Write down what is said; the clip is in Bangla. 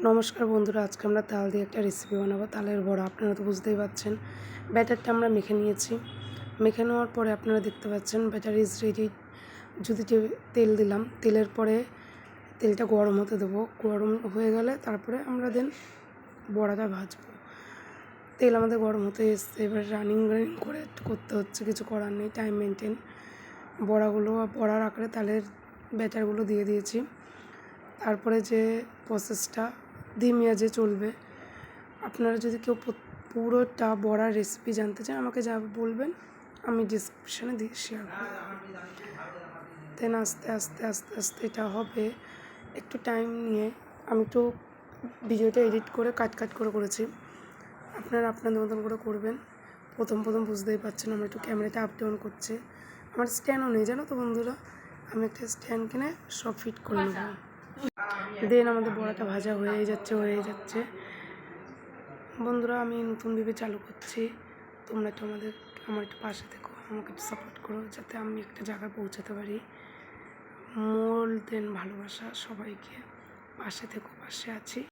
নমস্কার বন্ধুরা, আজকে আমরা তাল দিয়ে একটা রেসিপি বানাবো, তালের বড়া। আপনারা তো বুঝতেই পারছেন। ব্যাটারটা আমরা মেখে নিয়েছি। মেখে নেওয়ার পরে আপনারা দেখতে পাচ্ছেন ব্যাটার ইজ রেডি। যদি তেল দিলাম, তেলের পরে তেলটা গরম হতে দেবো। গরম হয়ে গেলে তারপরে আমরা বড়াটা ভাজবো। তেল আমাদের গরম হতে এসছে, এবার রানিং করে করতে হচ্ছে, কিছু করার নেই, টাইম মেনটেন। বড়ার আকারে তালের ব্যাটারগুলো দিয়ে দিয়েছি। তারপরে যে প্রসেসটা ধিমি আঁচে চলবে। আপনারা যদি কেউ পুরোটা বড়ার রেসিপি জানতে চান, আমাকে যা বলবেন আমি ডিসক্রিপশানে দিয়ে শেয়ার করব। দেন আস্তে আস্তে আস্তে আস্তে এটা হবে। একটু টাইম নিয়ে আমি একটু ভিডিওটা এডিট করে কাট করে করেছি। আপনারা আপনাদের মতন করে করবেন। প্রথম বুঝতেই পারছেন, আমরা একটু ক্যামেরাটা আপ ডাউন করছে। আমার স্ট্যান্ডও নেই, জানো তো বন্ধুরা। আমি একটা স্ট্যান্ড কিনে সব ফিট করে নেব। দেন আমাদের বড়াটা ভাজা হয়ে যাচ্ছে বন্ধুরা। আমি নতুন ভেবে চালু করছি। তোমরা একটু আমার একটু পাশে থেকো, আমাকে একটু সাপোর্ট করো, যাতে আমি একটা জায়গায় পৌঁছাতে পারি। মোর দেন ভালোবাসা সবাইকে। পাশে থেকো, পাশে আছি।